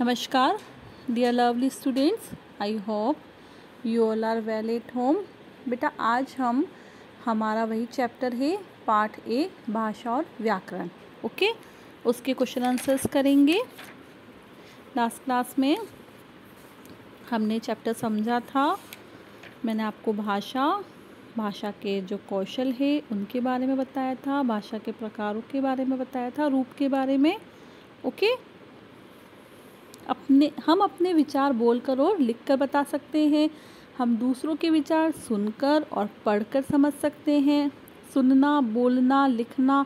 नमस्कार dear lovely students, I hope you all are well at home. बेटा आज हम हमारा वही चैप्टर है पार्ट ए भाषा और व्याकरण, ओके। उसके क्वेश्चन आंसर्स करेंगे। लास्ट क्लास में हमने चैप्टर समझा था। मैंने आपको भाषा के जो कौशल है उनके बारे में बताया था, भाषा के प्रकारों के बारे में बताया था, रूप के बारे में, ओके। हम अपने विचार बोलकर और लिखकर बता सकते हैं। हम दूसरों के विचार सुनकर और पढ़कर समझ सकते हैं। सुनना, बोलना, लिखना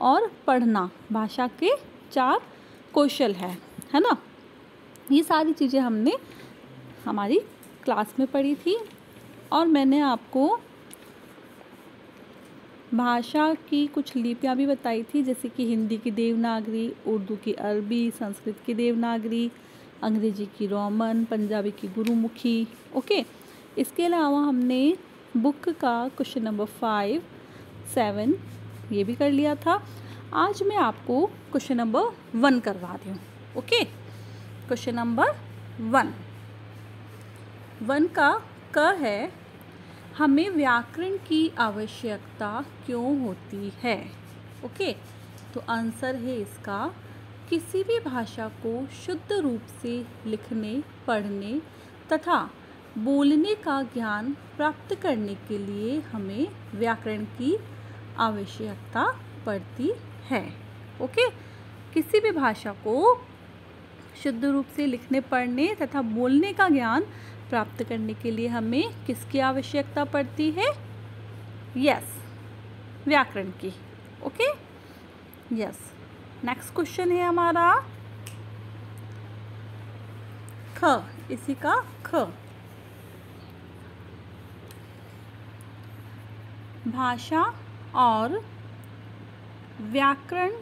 और पढ़ना भाषा के 4 कौशल है ना। ये सारी चीज़ें हमने हमारी क्लास में पढ़ी थी और मैंने आपको भाषा की कुछ लिपियाँ भी बताई थी, जैसे कि हिंदी की देवनागरी, उर्दू की अरबी, संस्कृत की देवनागरी, अंग्रेजी की रोमन, पंजाबी की गुरुमुखी, ओके। इसके अलावा हमने बुक का क्वेश्चन नंबर 5, 7 ये भी कर लिया था। आज मैं आपको क्वेश्चन नंबर 1 करवा रही हूँ, ओके। क्वेश्चन नंबर 1 का क है, हमें व्याकरण की आवश्यकता क्यों होती है, ओके। तो आंसर है इसका, किसी भी भाषा को शुद्ध रूप से लिखने, पढ़ने तथा बोलने का ज्ञान प्राप्त करने के लिए हमें व्याकरण की आवश्यकता पड़ती है, ओके। किसी भी भाषा को शुद्ध रूप से लिखने, पढ़ने तथा बोलने का ज्ञान प्राप्त करने के लिए हमें किसकी आवश्यकता पड़ती है? यस, व्याकरण की, ओके। यस, नेक्स्ट क्वेश्चन है हमारा ख। इसी का ख, भाषा और व्याकरण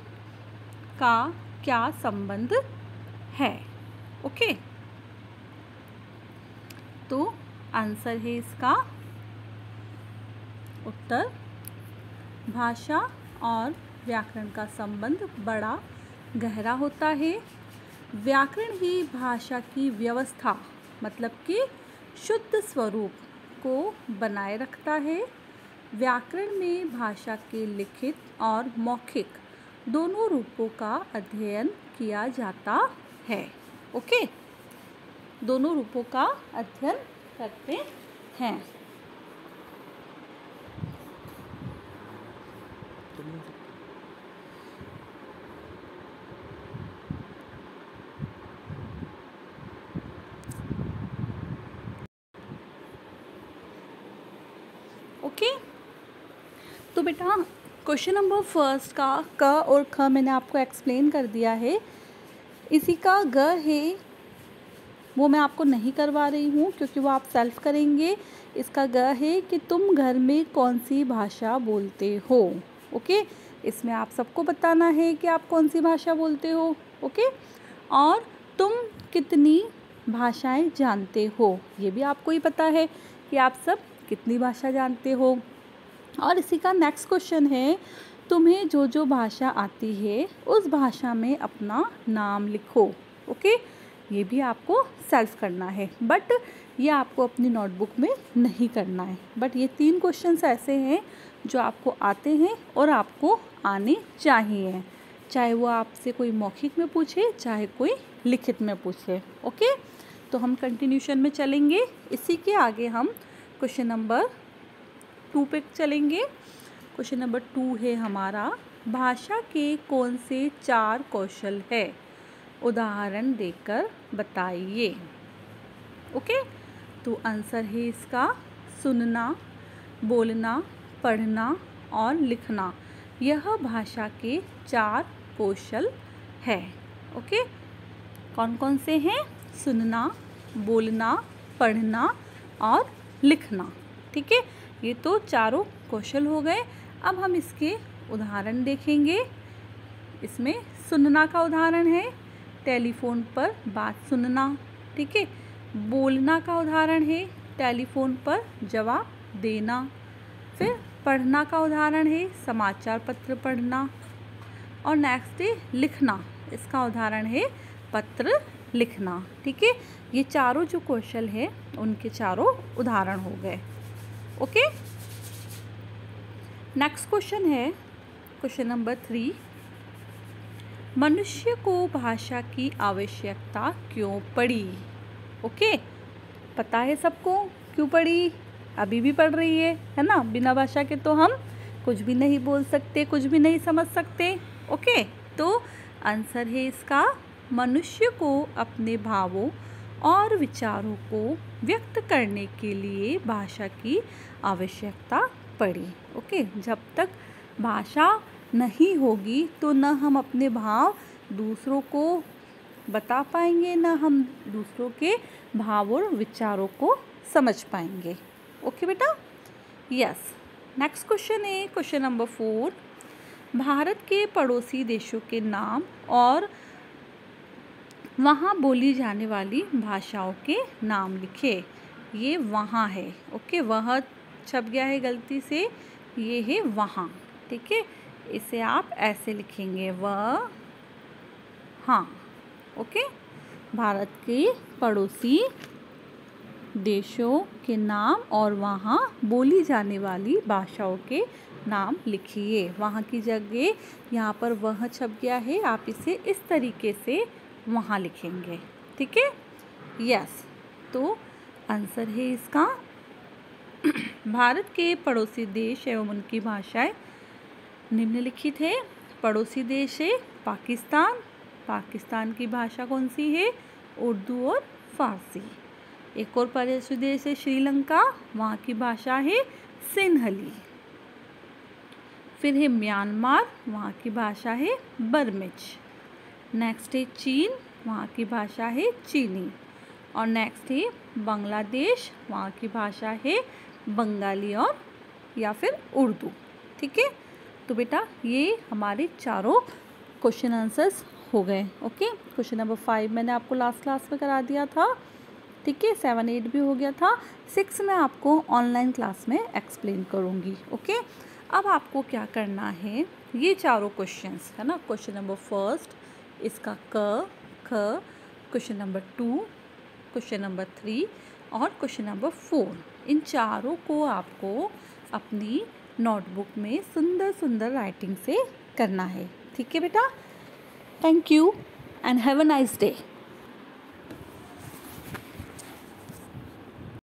का क्या संबंध है, ओके। तो आंसर है इसका उत्तर, भाषा और व्याकरण का संबंध बड़ा गहरा होता है। व्याकरण ही भाषा की व्यवस्था मतलब कि शुद्ध स्वरूप को बनाए रखता है। व्याकरण में भाषा के लिखित और मौखिक दोनों रूपों का अध्ययन किया जाता है, ओके। दोनों रूपों का अध्ययन करते हैं। ओके, तो बेटा क्वेश्चन नंबर 1 का क और ख मैंने आपको एक्सप्लेन कर दिया है। इसी का ग है वो मैं आपको नहीं करवा रही हूँ क्योंकि वो आप सेल्फ करेंगे। इसका ग है कि तुम घर में कौन सी भाषा बोलते हो, ओके। इसमें आप सबको बताना है कि आप कौन सी भाषा बोलते हो, ओके। और तुम कितनी भाषाएं जानते हो, ये भी आपको ही पता है कि आप सब कितनी भाषा जानते हो। और इसी का नेक्स्ट क्वेश्चन है, तुम्हें जो जो भाषा आती है उस भाषा में अपना नाम लिखो, ओके। ये भी आपको सेल्फ करना है, बट ये आपको अपनी नोटबुक में नहीं करना है। बट ये 3 क्वेश्चंस ऐसे हैं जो आपको आते हैं और आपको आने चाहिए, चाहे वो आपसे कोई मौखिक में पूछे चाहे कोई लिखित में पूछे, ओके। तो हम कंटिन्यूशन में चलेंगे। इसी के आगे हम क्वेश्चन नंबर 2 पे चलेंगे। क्वेश्चन नंबर 2 है हमारा, भाषा के कौन से 4 कौशल है, उदाहरण देकर बताइए, ओके। तो आंसर है इसका, सुनना, बोलना, पढ़ना और लिखना। यह भाषा के 4 कौशल है, ओके। कौन कौन से हैं? सुनना, बोलना, पढ़ना और लिखना, ठीक है। ये तो चारों कौशल हो गए। अब हम इसके उदाहरण देखेंगे। इसमें सुनना का उदाहरण है टेलीफोन पर बात सुनना, ठीक है। बोलना का उदाहरण है टेलीफोन पर जवाब देना। फिर पढ़ना का उदाहरण है समाचार पत्र पढ़ना। और नेक्स्ट है लिखना, इसका उदाहरण है पत्र लिखना। ठीक है, ये चारों जो क्वेश्चन है उनके चारों उदाहरण हो गए। ओके, नेक्स्ट क्वेश्चन है क्वेश्चन नंबर 3। मनुष्य को भाषा की आवश्यकता क्यों पड़ी? ओके, पता है सबको क्यों पड़ी? अभी भी पढ़ रही है ना? बिना भाषा के तो हम कुछ भी नहीं बोल सकते, कुछ भी नहीं समझ सकते। ओके, तो आंसर है इसका, मनुष्य को अपने भावों और विचारों को व्यक्त करने के लिए भाषा की आवश्यकता पड़ी। ओके, जब तक भाषा नहीं होगी तो न हम अपने भाव दूसरों को बता पाएंगे, न हम दूसरों के भाव और विचारों को समझ पाएंगे। ओके बेटा, यस। नेक्स्ट क्वेश्चन है क्वेश्चन नंबर 4। भारत के पड़ोसी देशों के नाम और वहाँ बोली जाने वाली भाषाओं के नाम लिखे। ये वहाँ है। ओके, वह छप गया है गलती से, ये है वहाँ। ठीक है, इसे आप ऐसे लिखेंगे, वह हाँ। ओके, भारत के पड़ोसी देशों के नाम और वहाँ बोली जाने वाली भाषाओं के नाम लिखिए। वहाँ की जगह यहाँ पर वह छप गया है, आप इसे इस तरीके से वहाँ लिखेंगे। ठीक है, यस। तो आंसर है इसका, भारत के पड़ोसी देश एवं उनकी भाषाएं निम्नलिखित है। पड़ोसी देश है पाकिस्तान, पाकिस्तान की भाषा कौन सी है? उर्दू और फारसी। एक और पड़ोसी देश है श्रीलंका, वहाँ की भाषा है सिन्हली। फिर है म्यांमार, वहाँ की भाषा है बर्मिज। नेक्स्ट है चीन, वहाँ की भाषा है चीनी। और नेक्स्ट है बांग्लादेश, वहाँ की भाषा है बंगाली और या फिर उर्दू। ठीक है, तो बेटा ये हमारे चारों क्वेश्चन आंसर्स हो गए। ओके, क्वेश्चन नंबर 5 मैंने आपको लास्ट क्लास में करा दिया था। ठीक है, 7, 8 भी हो गया था। 6 में आपको ऑनलाइन क्लास में एक्सप्लेन करूँगी। ओके, अब आपको क्या करना है, ये चारों क्वेश्चंस है ना, क्वेश्चन नंबर 1 इसका क, ख, क्वेश्चन नंबर 2, क्वेश्चन नंबर 3 और क्वेश्चन नंबर 4, इन चारों को आपको अपनी नोटबुक में सुंदर सुंदर राइटिंग से करना है। ठीक है बेटा, thank you and have a nice day.